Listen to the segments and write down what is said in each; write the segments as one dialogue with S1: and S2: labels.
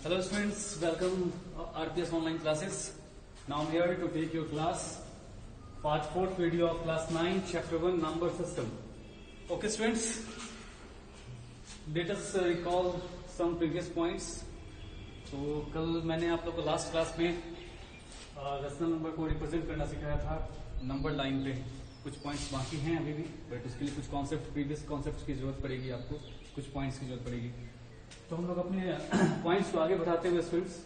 S1: Hello students, welcome RPS online classes. Now I'm here to take your class, part 4th video of class 9, chapter 1, number system. Okay students, let us recall some previous points. तो कल मैंने आप लोग को last class में rational number को represent करना सिखाया था नंबर लाइन पे. कुछ पॉइंट्स बाकी हैं अभी भी, बट उसके लिए कुछ कॉन्सेप्ट, प्रीवियस कॉन्सेप्ट की जरूरत पड़ेगी आपको, कुछ पॉइंट्स की जरूरत पड़ेगी. तो हम लोग अपने पॉइंट्स को आगे बढ़ाते हुए स्टूडेंट्स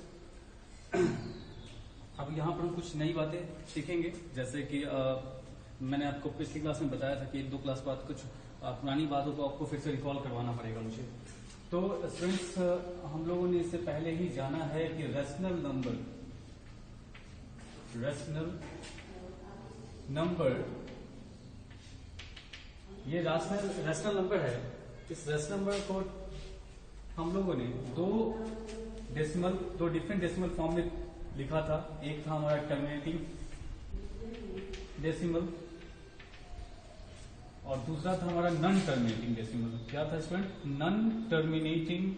S1: अब यहाँ पर हम कुछ नई बातें सीखेंगे. जैसे कि मैंने आपको पिछली क्लास में बताया था कि एक दो क्लास बाद कुछ पुरानी बातों को आपको फिर से रिकॉल करवाना पड़ेगा मुझे. तो स्टूडेंट्स हम लोगों ने इससे पहले ही जाना है कि रैशनल नंबर ये रैशनल नंबर है. इस रैशनल नंबर को हम लोगों ने दो डिफरेंट डेसिमल फॉर्म में लिखा था. एक था हमारा टर्मिनेटिंग डेसिमल और दूसरा था हमारा नॉन टर्मिनेटिंग डेसिमल. क्या था student? Non terminating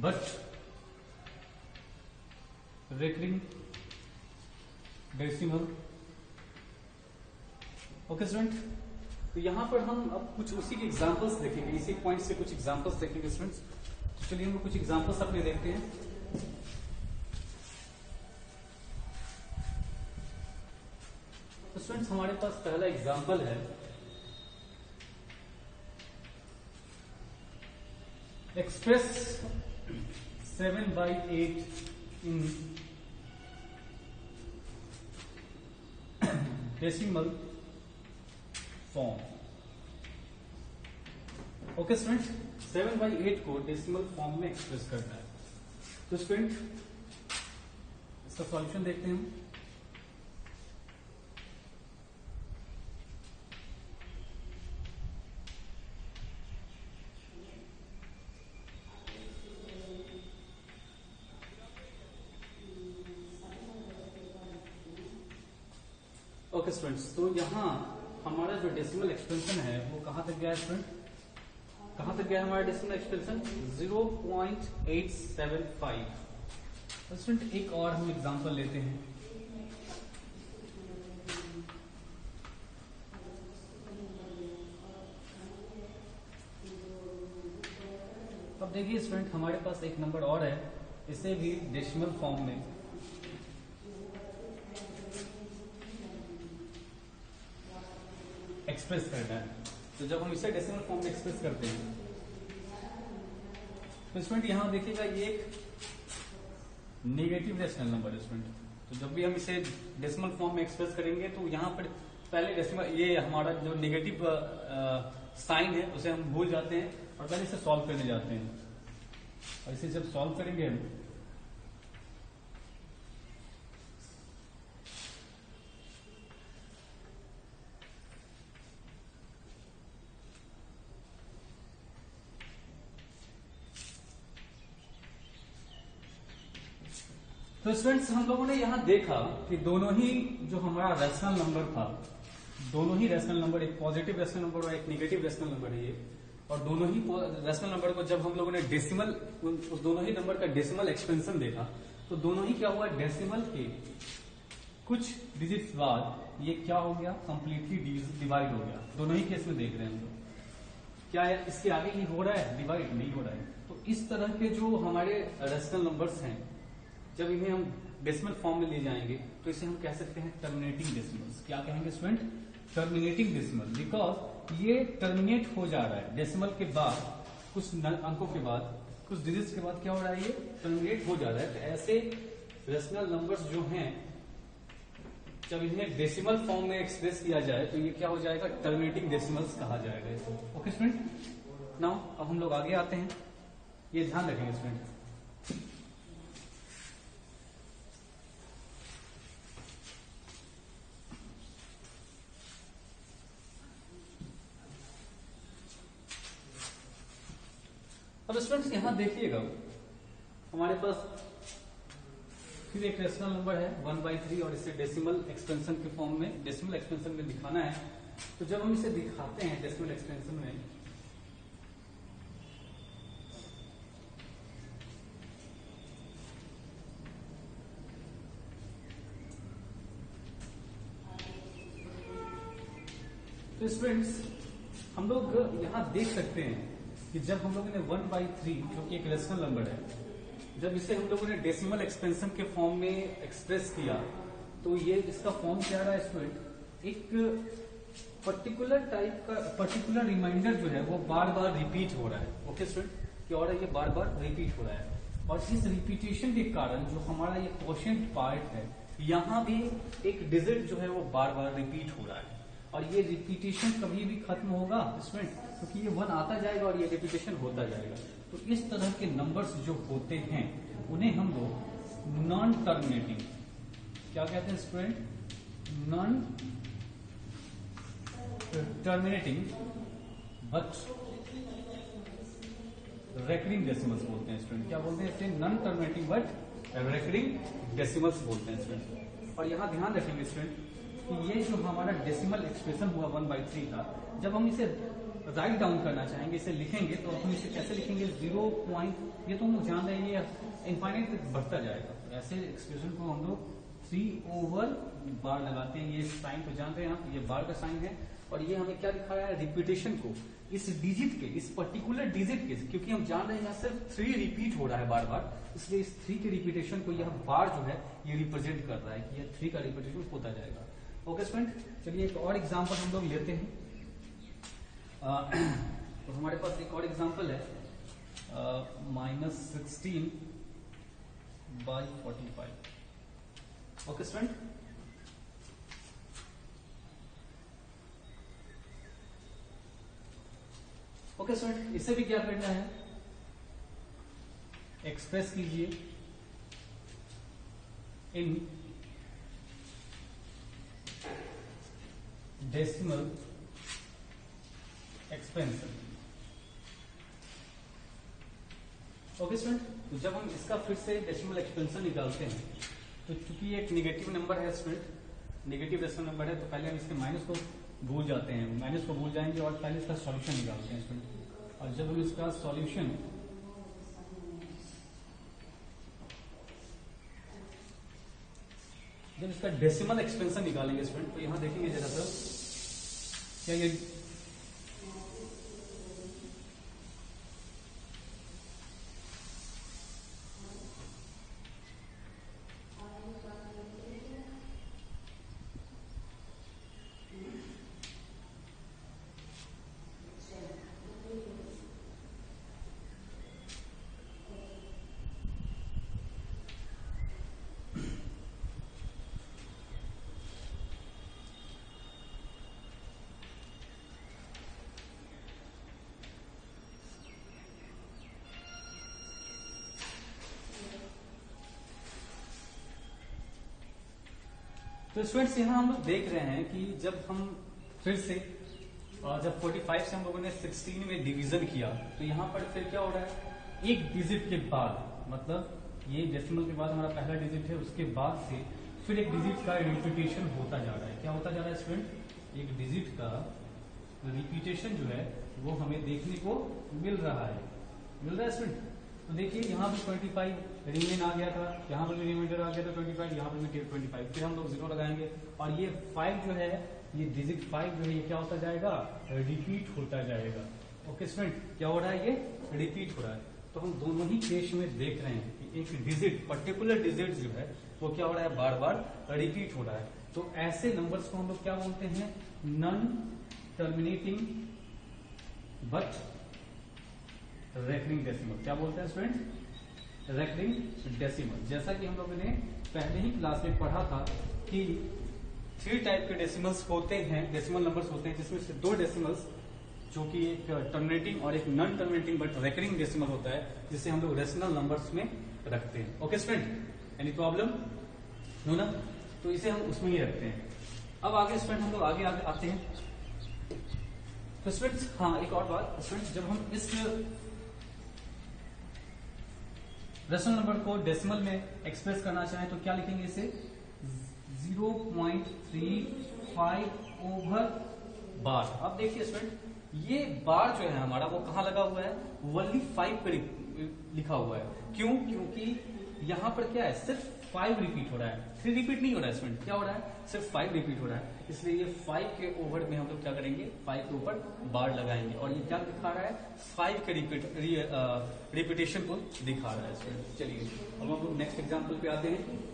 S1: but recurring decimal. Okay student, तो यहां पर हम अब कुछ उसी के एग्जांपल्स देखेंगे, इसी पॉइंट से कुछ एग्जांपल्स देखेंगे स्टूडेंट्स. तो चलिए हम कुछ एग्जांपल्स अपने देखते हैं. तो स्टूडेंट्स हमारे पास पहला एग्जांपल है express 7/8 in decimal form. Okay student, 7/8 को डेसिमल फॉर्म में एक्सप्रेस करना है. तो स्टूडेंट इसका सॉल्यूशन देखते हैं हम. ओके स्टूडेंट्स, तो यहां हमारा जो डेसिमल एक्सपेंशन है वो कहां तक गया है स्टूडेंट? कहां तक गया है हमारा डेसिमल एक्सपेंशन? 0.875. तो स्टूडेंट एक और हम एग्जांपल लेते हैं. अब देखिए स्टूडेंट हमारे पास एक नंबर और है, इसे भी डेसिमल फॉर्म में एक्सप्रेस करना है. तो जब हम इसे डेसिमल फॉर्म में एक्सप्रेस करते हैं तो स्टूडेंट यहां देखिएगा ये एक नेगेटिव रैशनल नंबर है स्टूडेंट. तो जब भी हम इसे डेसिमल फॉर्म में एक्सप्रेस करेंगे तो यहां पर पहले डेसिमल, ये हमारा जो नेगेटिव साइन है उसे हम भूल जाते हैं और पहले इसे सॉल्व करने जाते हैं. और इसे जब सॉल्व करेंगे हम तो स्टूडेंट्स हम लोगों ने यहां देखा कि दोनों ही जो हमारा रैशनल नंबर था, दोनों ही रैशनल नंबर, एक पॉजिटिव रैशनल नंबर और एक नेगेटिव रैशनल नंबर है ये. और दोनों ही रैशनल नंबर को जब हम लोगों ने डेसिमल, उस दोनों ही नंबर का डेसिमल एक्सपेंशन देखा तो दोनों ही क्या हुआ, डेसिमल के कुछ डिजिट्स बाद ये क्या हो गया, कंप्लीटली डिवाइड हो गया. दोनों ही केस में देख रहे हैं हम लोग. क्या है, इसके आगे ही हो रहा है डिवाइड? नहीं हो रहा है. तो इस तरह के जो हमारे रैशनल नंबर्स हैं, जब इन्हें हम डेसिमल फॉर्म में ले जाएंगे तो इसे हम कह सकते हैं टर्मिनेटिंग डेसिमल्स. क्या कहेंगे स्टूडेंट? Terminating decimal. बिकॉज ये टर्मिनेट हो जा रहा है डेसिमल के बाद, कुछ अंकों के बाद, कुछ डिजिट्स के बाद क्या हो रहा है, ये टर्मिनेट हो जा रहा है. तो ऐसे रैशनल नंबर्स जो हैं जब इन्हें डेसिमल फॉर्म में एक्सप्रेस किया जाए तो ये क्या हो जाएगा, टर्मिनेटिंग डेसिमल्स कहा जाएगा इसको. ओके स्टूडेंट, नाउ अब हम लोग आगे आते हैं. ये ध्यान रखेंगे स्टूडेंट. अब स्टूडेंट्स यहां देखिएगा हमारे पास फिर एक रैशनल नंबर है 1/3 और इसे डेसिमल एक्सपेंशन के फॉर्म में, डेसिमल एक्सपेंशन में दिखाना है. तो जब हम इसे दिखाते हैं डेसिमल एक्सपेंशन में तो स्टूडेंट्स हम लोग यहाँ देख सकते हैं कि जब हम लोगों ने 1/3 जो कि एक रेशनल नंबर है, जब इसे हम लोगों ने डेसिमल एक्सपेंशन के फॉर्म में एक्सप्रेस किया तो ये इसका फॉर्म क्या रहा है स्टूडेंट, एक पर्टिकुलर टाइप का पर्टिकुलर रिमाइंडर जो है वो बार बार रिपीट हो रहा है। ओके स्टूडेंट, क्या हो रहा है, ये बार बार रिपीट हो रहा है और इस रिपीटेशन के कारण जो हमारा ये क्वोशिएंट पार्ट है यहाँ भी एक डिजिट जो है वो बार बार रिपीट हो रहा है और ये रिपीटेशन कभी भी खत्म होगा स्टूडेंट, क्योंकि ये 1 आता जाएगा और ये रिपीटेशन होता जाएगा। तो इस तरह के नंबर्स जो होते हैं उन्हें हम लोग नॉन टर्मिनेटिंग क्या कहते हैं student, non terminating but recurring decimals बोलते हैं स्टूडेंट। क्या बोलते हैं इसे, non terminating but recurring decimals बोलते हैं स्टूडेंट। और यहाँ ध्यान रखेंगे स्टूडेंट कि ये जो हमारा डेसिमल एक्सप्रेशन हुआ 1/3 का, जब हम इसे राइट डाउन करना चाहेंगे, इसे लिखेंगे तो हम इसे कैसे लिखेंगे, 0 पॉइंट, ये तो हम जान रहे हैं ये इनफाइनाइट तक बढ़ता जाएगा। तो ऐसे एक्सप्रेशन को हम लोग 3/बार लगाते हैं। ये साइन को जानते हैं आप, ये बार का साइन है और ये हमें क्या दिखाया है, रिपीटेशन को इस डिजिट के, इस पर्टिकुलर डिजिट के, क्योंकि हम जान रहे हैं यहाँ सिर्फ 3 रिपीट हो रहा है बार बार, इसलिए इस 3 के रिपीटेशन को यह बार जो है ये रिप्रेजेंट कर रहा है कि यह 3 का रिपीटेशन होता जाएगा। ओके स्टूडेंट, चलिए एक और एग्जांपल हम लोग लेते हैं। तो हमारे पास एक और एग्जांपल है -16/45। ओके स्टूडेंट, ओके स्टूडेंट, इसे भी क्या करना है, एक्सप्रेस कीजिए in decimal expansion. Okay student, तो जब हम इसका फिर से डेसिमल एक्सपेंशन निकालते हैं तो चूंकि ये एक निगेटिव नंबर है स्टूडेंट, निगेटिव डेसिमल नंबर है, तो पहले हम इसके माइनस को भूल जाते हैं, माइनस को भूल जाएंगे और पहले इसका सॉल्यूशन निकालते हैं स्टूडेंट। और जब हम इसका सॉल्यूशन जब इसका डेसिमल एक्सपेंशन निकालेंगे स्टूडेंट, तो यहां देखेंगे जरा सा, क्या ये तो स्टूडेंट्स यहाँ हम लोग देख रहे हैं कि जब हम फिर से जब 45 से हम लोगों ने 16 में डिवीजन किया तो यहाँ पर फिर क्या हो रहा है, एक डिजिट के बाद, मतलब ये डेसिमल के बाद हमारा पहला डिजिट है, उसके बाद से फिर एक डिजिट का रिपीटेशन होता जा रहा है। क्या होता जा रहा है स्टूडेंट, एक डिजिट का रिपीटेशन जो है वो हमें देखने को मिल रहा है स्टूडेंट। तो देखिए यहाँ भी 25 रिमेन आ गया था, यहाँ पर भी रिमाइंडर आ गया था 25, यहाँ पर भी 25, फिर हम लोग 0 लगाएंगे और ये 5 जो है, ये डिजिट 5 जो है ये क्या होता जाएगा, रिपीट होता जाएगा। ओके स्टूडेंट, क्या हो रहा है, ये रिपीट हो रहा है। तो हम दोनों ही केस में देख रहे हैं कि एक डिजिट, पर्टिकुलर डिजिट जो है वो क्या हो रहा है, बार बार रिपीट हो रहा है। तो ऐसे नंबर्स को हम लोग क्या बोलते हैं, non terminating but recurring decimal. क्या बोलते हैं स्टूडेंट, रेकरिंग डेसिमल। जैसा कि हम लोगों ने पहले ही क्लास में पढ़ा था कि 3 टाइप के डेसिमल्स होते हैं, डेसिमल नंबर्स होते हैं, जिसमें से 2 डेसिमल्स जो कि एक टर्मिनेटिंग और एक non terminating but recurring decimal होता है, जिसे हम लोग रेशनल नंबर्स में रखते हैं। Okay student, any problem no ना, तो इसे हम उसमें ही रखते हैं। अब आगे स्टूडेंट हम लोग आगे आते हैं। तो स्टूडेंट्स, हाँ एक और बात स्टूडेंट्स, जब हम इस रेशनल नंबर को डेसिमल में एक्सप्रेस करना चाहें तो क्या लिखेंगे, इसे 0.35/बार। अब देखिए स्टूडेंट, ये बार जो है हमारा वो कहाँ लगा हुआ है, ओनली 5 पे लिखा हुआ है। क्यों, क्योंकि यहाँ पर क्या है, सिर्फ 5 रिपीट हो रहा है, 3 रिपीट नहीं हो रहा है स्टूडेंट, क्या हो रहा है, सिर्फ 5 रिपीट हो रहा है। इसलिए ये 5 के ओवर में हम लोग क्या करेंगे, 5 के ऊपर बार लगाएंगे और ये क्या दिखा रहा है, 5 के रिपीटेशन को दिखा रहा है स्टूडेंट। चलिए अब हम लोग नेक्स्ट एग्जाम्पल पे आते हैं।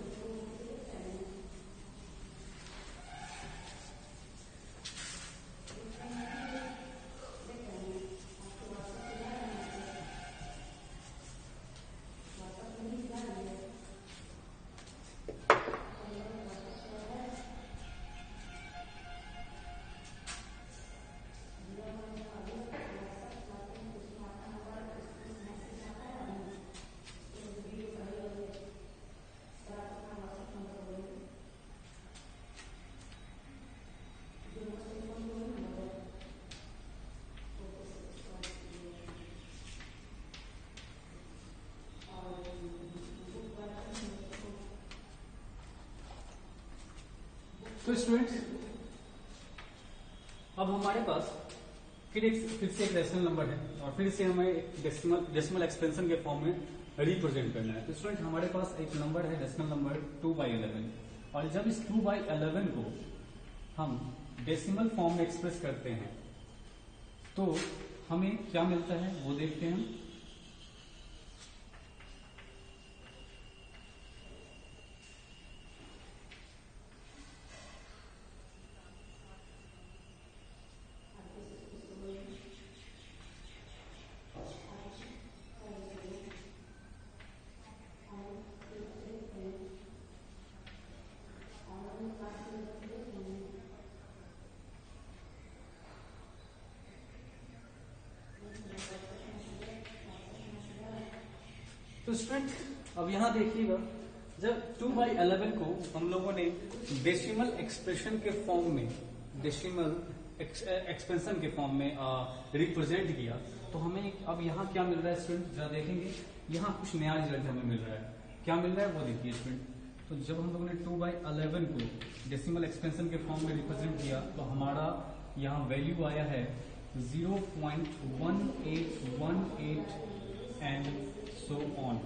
S1: तो स्टूडेंट्स अब हमारे पास फिर से एक रेशनल नंबर है और फिर से हमें एक डेसिमल एक्सपेंशन के फॉर्म में रिप्रेजेंट करना है। तो स्टूडेंट हमारे पास एक नंबर है रेशनल नंबर 2/11 और जब इस 2/11 को हम डेसिमल फॉर्म में एक्सप्रेस करते हैं तो हमें क्या मिलता है वो देखते हैं हम। तो स्टूडेंट अब यहां देखिएगा, जब 2/11 को हम लोगों ने डेसिमल एक्सप्रेशन के फॉर्म में, डेसिमल एक्सपेंशन के फॉर्म में रिप्रेजेंट किया तो हमें अब यहाँ क्या मिल रहा है स्टूडेंट, जरा देखेंगे यहाँ कुछ नया रिजल्ट हमें मिल रहा है। क्या मिल रहा है वो देखिए स्टूडेंट। तो जब हम लोगों ने 2/11 को डेसिमल एक्सपेंशन के फॉर्म में रिप्रेजेंट किया तो हमारा यहाँ वैल्यू आया है 0.1818 एंड सो ऑन।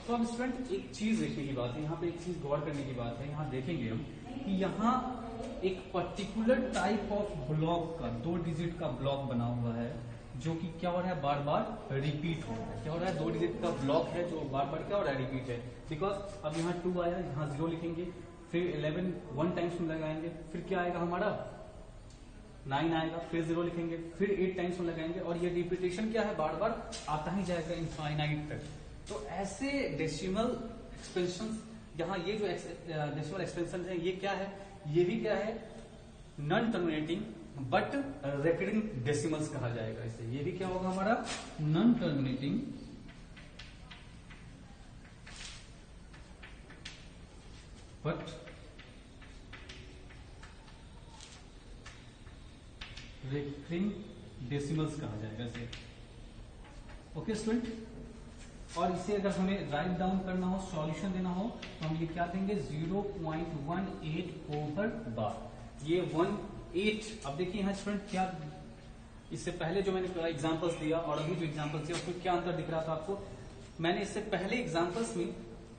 S1: तो अब स्टूडेंट एक चीज देखने की बात है, यहाँ पे एक चीज गौर करने की बात है। यहाँ देखेंगे हम कि यहाँ एक पर्टिकुलर टाइप ऑफ ब्लॉक का 2 डिजिट का ब्लॉक बना हुआ है जो कि क्या हो रहा है, बार बार रिपीट हो रहा है। क्या हो रहा है, 2 डिजिट का ब्लॉक है जो बार बार क्या हो रहा है, रिपीट है। बिकॉज अब यहाँ 2 आया, यहाँ 0 लिखेंगे, फिर 11 1 टाइम्स में लगाएंगे, फिर क्या आएगा हमारा 9 आएगा, फिर 0 लिखेंगे, फिर 8 टाइम्स में लगाएंगे और ये रिपीटेशन क्या है, बार बार आता ही जाएगा इनफाइनाइट तक। तो ऐसे डेसिमल एक्सपेंशन, यहाँ ये जो डेसिमल एक्सपेंशन है ये क्या है, ये भी क्या है, non terminating but recurring decimals कहा जाएगा इसे। ये भी क्या होगा हमारा, non terminating but recurring decimals कहा जाएगा इसे। ओके स्टूडेंट, और इसे अगर हमें राइट डाउन करना हो, सॉल्यूशन देना हो तो हम ये क्या देंगे, 0.18 ओवर बार। ये 18, अब देखिए यहाँ स्टूडेंट क्या, इससे पहले जो मैंने एग्जांपल्स दिया और अभी जो एग्जांपल्स दिया उसमें क्या अंतर दिख रहा था आपको। मैंने इससे पहले एग्जांपल्स में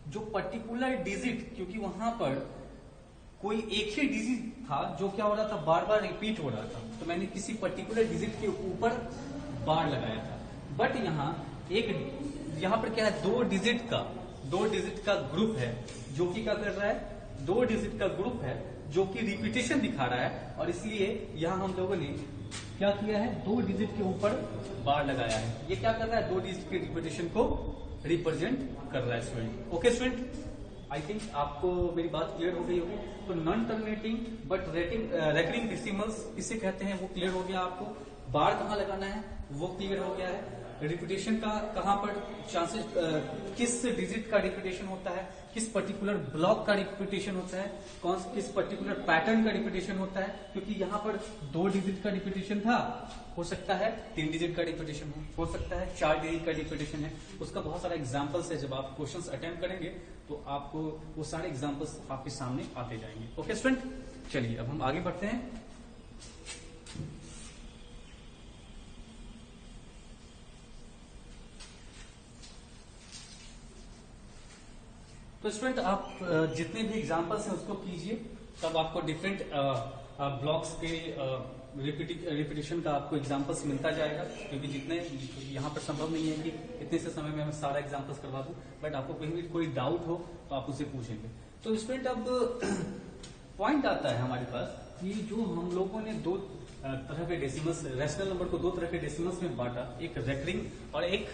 S1: जो पर्टिकुलर डिजिट, क्योंकि वहां पर कोई एक ही डिजिट था जो क्या हो रहा था, बार बार रिपीट हो रहा था, तो मैंने किसी पर्टिकुलर डिजिट के ऊपर बार लगाया था। बट यहाँ पर क्या है, 2 डिजिट का ग्रुप है जो कि क्या कर रहा है, 2 डिजिट का ग्रुप है जो कि रिपीटेशन दिखा रहा है और इसलिए यहां हम लोगों ने क्या किया है, 2 डिजिट के ऊपर बार लगाया है। ये क्या कर रहा है, 2 डिजिट के रिपीटेशन को रिप्रेजेंट कर रहा है student. Okay student, I think आपको मेरी बात क्लियर हो गई होगी। तो non terminating but recurring decimals किसे कहते हैं वो क्लियर हो गया आपको। बार कहाँ लगाना है वो क्लियर हो गया है। रिपीटेशन का कहां पर चांसेस, किस डिजिट का रिपीटेशन होता है, किस पर्टिकुलर ब्लॉक का रिपीटेशन होता है, किस पर्टिकुलर पैटर्न का रिपीटेशन होता है, क्योंकि यहाँ पर 2 डिजिट का रिपीटेशन था, हो सकता है 3 डिजिट का रिपीटेशन हो सकता है 4 डिजिट का रिपीटेशन है। उसका बहुत सारा एग्जाम्पल्स है, जब आप क्वेश्चंस अटेम्प्ट करेंगे तो आपको वो सारे एग्जाम्पल्स आपके सामने आते जाएंगे। ओके स्टूडेंट, चलिए अब हम आगे बढ़ते हैं। तो स्टूडेंट आप जितने भी एग्जाम्पल्स हैं उसको कीजिए, तब आपको डिफरेंट ब्लॉक्स के रिपीटिशन का आपको एग्जाम्पल्स मिलता जाएगा, क्योंकि जितने यहाँ पर संभव नहीं है कि इतने से समय में मैं सारा एग्जाम्पल्स करवा दूं, बट आपको कहीं भी कोई डाउट हो तो आप उसे पूछेंगे। तो स्टूडेंट अब पॉइंट आता है हमारे पास कि जो हम लोगों ने दो तरह के डेसिमल्स, रैशनल नंबर को दो तरह के डेसिमल्स में बांटा, एक रेकरिंग और एक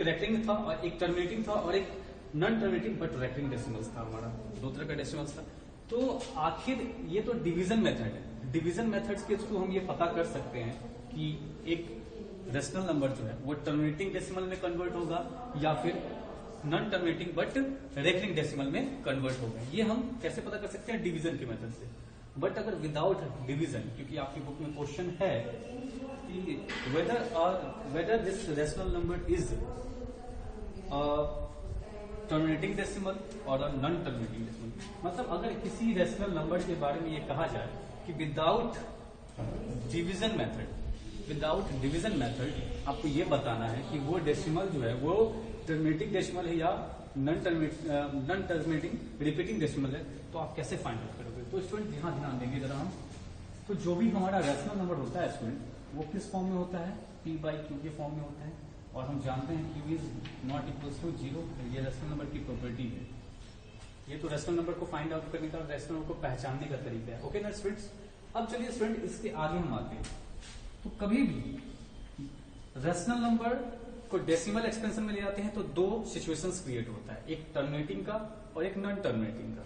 S1: रेकरिंग था और एक टर्मिनेटिंग था और एक non terminating but recurring decimals था, हमारा दो तरह का डेसिमल्स था। तो आखिर ये तो डिवीजन मेथड है, डिवीजन मेथड्स के थ्रू हम ये पता कर सकते हैं कि एक रैशनल नंबर जो है वो टर्मिनेटिंग डेसिमल में कन्वर्ट होगा या फिर non terminating but recurring decimal में कन्वर्ट होगा। ये हम कैसे पता कर सकते हैं? डिवीजन के मेथड से। बट अगर विदाउट डिवीजन, क्योंकि आपकी बुक में क्वेश्चन है कि whether this rational number is terminating decimal और नॉन टर्मिनेटिंग डेसिमल, मतलब अगर किसी रैशनल नंबर के बारे में ये कहा जाए कि विदाउट डिवीजन मेथड आपको ये बताना है कि वो डेसिमल जो है वो टर्मिनेटिंग डेसिमल है या नॉन टर्मिनेटिंग रिपीटिंग डेसिमल है, तो आप कैसे फाइंड आउट करोगे? तो स्टूडेंट यहाँ ध्यान देंगे जरा हम। तो जो भी हमारा रैशनल नंबर होता है स्टूडेंट, वो किस फॉर्म में होता है? P/Q के फॉर्म में होता है, और हम जानते हैं Q is not equals to 0। ये रैशनल नंबर की प्रॉपर्टी है। ये तो रैशनल नंबर को फाइंड आउट करने का, रैशनल नंबर को पहचानने का तरीका है। ओके ना स्टूडेंट्स? अब चलिए स्टूडेंट इसके आगे हम आते हैं। तो कभी भी रैशनल नंबर को डेसिमल एक्सपेंशन में ले जाते हैं तो दो सिचुएशंस क्रिएट होता है, एक टर्मिनेटिंग का और एक नॉन टर्मिनेटिंग का।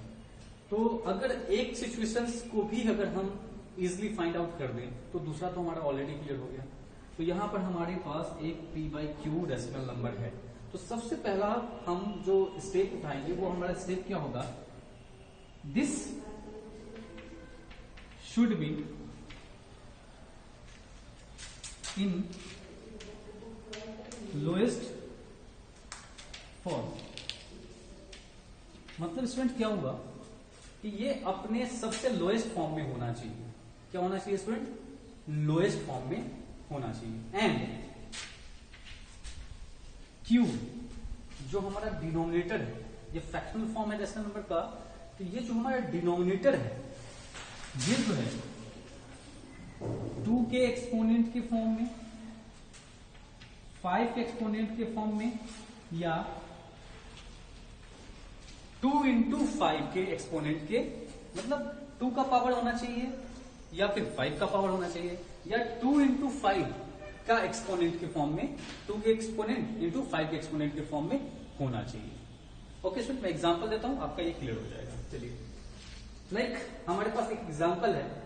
S1: तो अगर एक सिचुएशंस को भी अगर हम इजिली फाइंड आउट कर दें तो दूसरा तो हमारा ऑलरेडी क्लियर हो गया। तो यहां पर हमारे पास एक P/Q रैशनल नंबर है। तो सबसे पहला हम जो स्टेप उठाएंगे वो हमारा स्टेप क्या होगा? This should be in lowest form. मतलब स्टूडेंट क्या होगा कि ये अपने सबसे लोएस्ट फॉर्म में होना चाहिए। क्या होना चाहिए स्टूडेंट? लोएस्ट फॉर्म में होना चाहिए। एंड Q जो हमारा डिनोमिनेटर है, ये फ्रैक्शनल फॉर्म है रैशनल नंबर का, तो ये जो हमारा डिनोमिनेटर है ये जो है 2 के एक्सपोनेंट के फॉर्म में, 5 के एक्सपोनेंट के फॉर्म में, या 2 into 5 के एक्सपोनेंट के, मतलब 2 का पावर होना चाहिए या फिर 5 का पावर होना चाहिए, या 2 into 5 का एक्सपोनेंट के फॉर्म में, 2 के एक्सपोनेंट इंटू 5 के एक्सपोनेंट के फॉर्म में होना चाहिए। ओके स्टूडेंट, मैं एग्जांपल देता हूं, आपका ये क्लियर हो जाएगा। चलिए लाइक हमारे पास एक एग्जांपल है।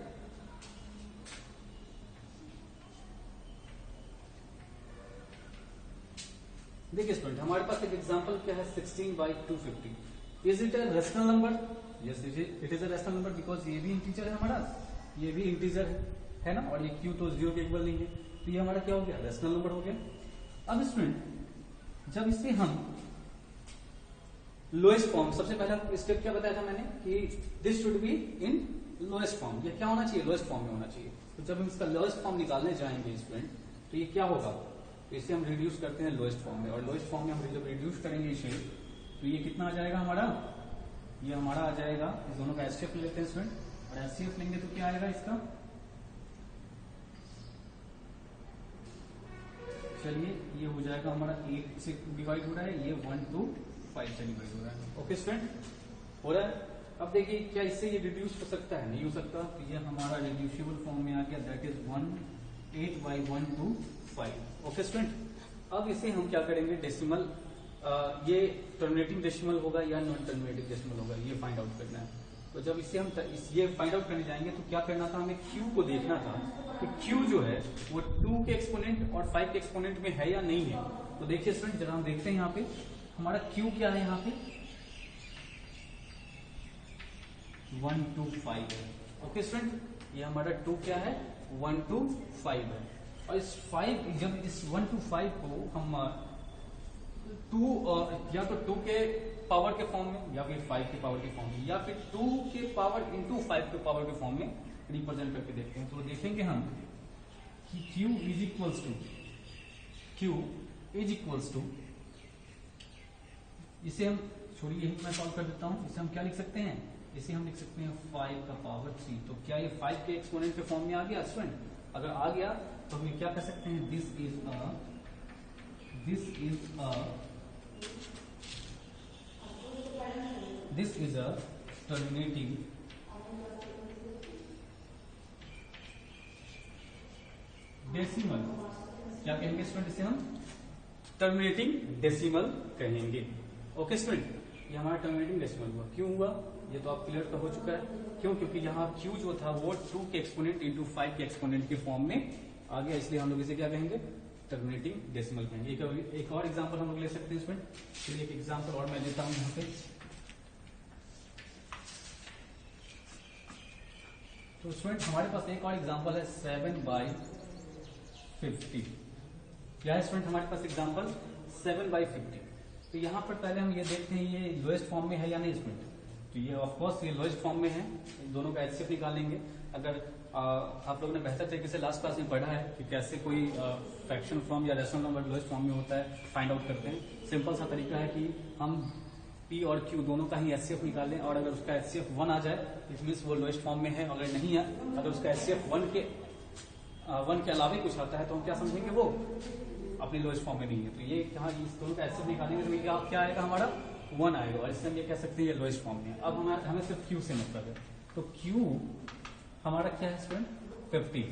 S1: देखिए स्टूडेंट, हमारे पास एक एग्जांपल क्या है? 16/250। Is it a rational number? Yes it is a rational number, because ये भी इंटीजर है हमारा, ये भी इंटीजर है ना, और ये Q तो 0 के इक्वल नहीं है, तो ये हमारा क्या हो गया? रैशनल नंबर हो गया। अब स्टूडेंट जब इसे हम लोएस्ट फॉर्म, सबसे पहला स्टेप क्या बताया था मैंने कि this should be in lowest form. ये क्या होना चाहिए? लोएस्ट फॉर्म में होना चाहिए। तो जब हम इसका लोएस्ट फॉर्म निकालने जाएंगे स्टूडेंट, तो ये क्या होगा? तो इसे हम रिड्यूस करते हैं लोएस्ट फॉर्म में, और लोएस्ट फॉर्म में हम जब रिड्यूस करेंगे इसे, तो ये कितना आ जाएगा हमारा? ये हमारा आ जाएगा, इस दोनों का एचसीएफ ले लेते हैं स्टूडेंट, और एचसीएफ लेंगे तो क्या आएगा इसका? चलिए ये हो जाएगा हमारा 8 से डिवाइड हो रहा है, ये 1 to 5 से डिवाइड हो रहा है। ओके स्टूडेंट, हो रहा है? अब देखिए क्या इससे ये रिड्यूस हो सकता है? नहीं हो सकता। तो ये हमारा रिड्यूसिबल फॉर्म में आ गया, that is 8/1 to 5। Okay student, अब इसे हम क्या करेंगे? डेसिमल, ये टर्मिनेटिंग डेसिमल होगा या नॉन टर्मिनेटिंग डेसिमल होगा, ये फाइंड आउट करना है। तो जब इसे हम ये फाइंड आउट करने जाएंगे तो क्या करना था? हमें Q को देखना था कि Q जो है वो 2 के एक्सपोनेंट और 5 के एक्सपोनेंट में है या नहीं है। तो देखिए स्टूडेंट, जरा हम देखते हैं यहाँ पे हमारा Q क्या है? यहाँ पे 1 to 5 है। ओके स्टूडेंट, ये हमारा 2 क्या है? 1 to 5 है। और इस 5, जब इस 1 to 5 को हम 2 या तो 2 के पावर के फॉर्म में, या फिर 5 के पावर के फॉर्म में, या फिर 2 के पावर इंटू 5 के पावर के फॉर्म में रिप्रेजेंट करके देखते हैं, तो देखेंगे हम कि Q इज इक्वल्स टू इसे हम छोड़िए, यही मैं सॉल्व कर देता हूँ। इसे हम क्या लिख सकते हैं, इसे हम लिख सकते हैं 5 का पावर 3। तो क्या ये 5 के एक्सपोनेंट के फॉर्म में आ गया स्टूडेंट? अगर आ गया तो हम ये क्या कर सकते हैं, this is a terminating decimal. क्या कहेंगे स्टूडेंट, इसे हम टर्मिनेटिंग डेसिमल कहेंगे। ओके स्टूडेंट, ये हमारा टर्मिनेटिंग डेसिमल हुआ। क्यों हुआ, ये तो आप क्लियर तो हो चुका है। क्यों? क्योंकि यहाँ Q जो था वो 2 के एक्सपोनेंट इंटू 5 के एक्सपोनेंट के फॉर्म में आ गया, इसलिए हम लोग इसे क्या कहेंगे, टर्मिनेटिंग डेसिमल कहेंगे। एक और एग्जांपल हम लोग ले सकते हैं स्टूडेंट। चलिए एक एग्जांपल और मैं देता हूं यहाँ पे। तो स्टूडेंट हमारे पास एक और एग्जांपल है 7/50। क्या है स्टूडेंट हमारे पास एग्जांपल 7/50। तो यहाँ पर पहले हम ये देखते हैं ये लोएस्ट फॉर्म में है या नहीं स्टूडेंट। तो ये ऑफ कोर्स ये लोएस्ट फॉर्म में है, दोनों का एचसीएफ निकालेंगे। अगर आप लोगों ने बेहतर तरीके से लास्ट क्लास में पढ़ा है कि कैसे कोई फ्रैक्शन फॉर्म या रेशनल नंबर लोएस्ट फॉर्म में होता है, फाइंड आउट करते हैं। सिंपल सा तरीका है कि हम P और Q दोनों का ही एचसीएफ निकालें, और अगर उसका एचसीएफ 1 आ जाए इट मीन्स वो लोएस्ट फॉर्म में है। अगर नहीं है, अगर उसका एचसीएफ 1 के अलावा कुछ आता है तो हम क्या समझेंगे, वो अपने लोएस्ट फॉर्म में नहीं है। तो ये कहाँ इस दोनों का एचसीएफ निकालेंगे तो ये क्या आएगा, हमारा 1 आएगा, और इससे हम ये कह सकते हैं ये लोएस्ट फॉर्म में है। अब हमें सिर्फ Q से मतलब है, तो Q हमारा क्या है स्टूडेंट 50,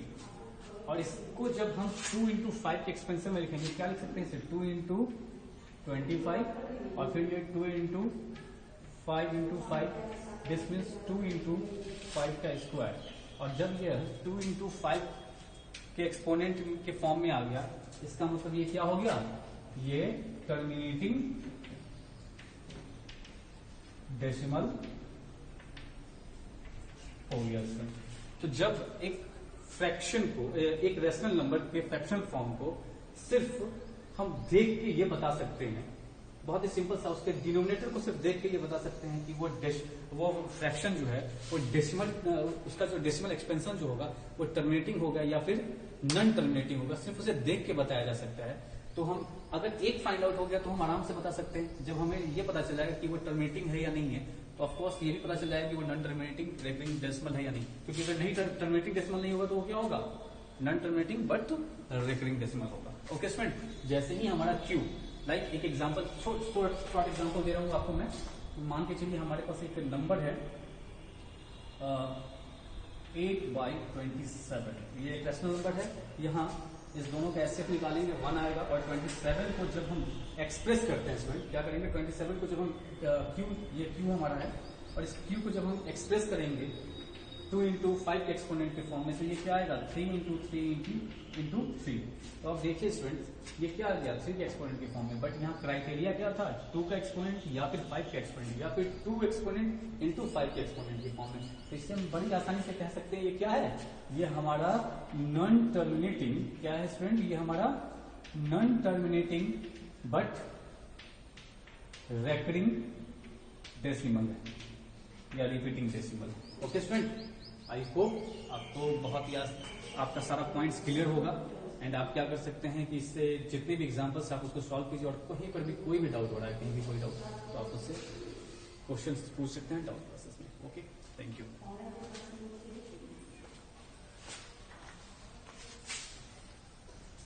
S1: और इसको जब हम 2 इंटू 5 के एक्सपेंशन में लिखेंगे, क्या लिख सकते हैं इसे 2 इंटू 25, और फिर ये 2 into 5 into 5, this means 2 into 5 का स्क्वायर। और जब ये 2 इंटू 5 के एक्सपोनेंट के फॉर्म में आ गया, इसका मतलब ये क्या हो गया, ये टर्मिनेटिंग डेसिमल हो गया। तो जब एक फ्रैक्शन को, एक रेशनल नंबर के फ्रैक्शन फॉर्म को सिर्फ हम देख के ये बता सकते हैं, बहुत ही सिंपल सा, उसके डिनोमिनेटर को सिर्फ देख के ये बता सकते हैं कि वो फ्रैक्शन जो है वो डेसिमल, उसका जो डेसिमल एक्सपेंशन जो होगा वो टर्मिनेटिंग होगा या फिर नॉन टर्मिनेटिंग होगा, सिर्फ उसे देख के बताया जा सकता है। तो हम अगर एक फाइंड आउट हो गया तो हम आराम से बता सकते हैं। जब हमें ये पता चल जाएगा कि वो टर्मिनेटिंग है या नहीं है, तो ऑफकोर्स ये भी पता चल जाएगा कि वो नॉन टर्मिनेटिंग रेकरिंग डेसिमल है या नहीं। क्योंकि अगर नहीं टर्मिनेटिंग डेसिमल नहीं होगा तो वो क्या होगा, non terminating but recurring decimal होगा। ओके स्टूडेंट, जैसे ही हमारा Q, लाइक एक एग्जांपल, शॉर्ट एग्जांपल दे रहा हूँ आपको मैं। मान के चलिए हमारे पास एक नंबर है 8/27, ये एक रेशनल नंबर है। यहाँ इस दोनों का एचसीएफ निकालेंगे, 1 आएगा, और 27 को जब हम एक्सप्रेस करते हैं स्टूडेंट, क्या करेंगे, 27 को जब हम ये Q हमारा है, और इस Q को जब हम एक्सप्रेस करेंगे 2 इंटू 5 के एक्सपोनेंट के फॉर्म में, से ये क्या आएगा 3 इंटू 3 इंटू 3। तो आप देखिए स्टूडेंट, ये क्या आ गया 3 के एक्सपोनेंट के फॉर्म में, बट यहाँ क्राइटेरिया क्या था, 2 का एक्सपोनेंट या फिर 5 का एक्सपोनेंट, या फिर 2 एक्सपोनेंट इंटू 5 के एक्सपोनेंट के फॉर्म में। तो इससे हम बड़ी आसानी से कह सकते हैं ये क्या है, ये हमारा नॉन टर्मिनेटिंग, क्या है स्टूडेंट, ये हमारा non terminating but recurring decimal है या repeating decimal. Okay student, I hope आपको बहुत ही आपका सारा पॉइंट्स क्लियर होगा, एंड आप क्या कर सकते हैं कि इससे जितने भी एग्जांपल्स आप उसको सॉल्व कीजिए, और कहीं पर भी कोई भी डाउट हो रहा है, कहीं भी कोई डाउट, तो आप उससे क्वेश्चंस पूछ सकते हैं डाउट प्रोसेस में। Okay, thank you.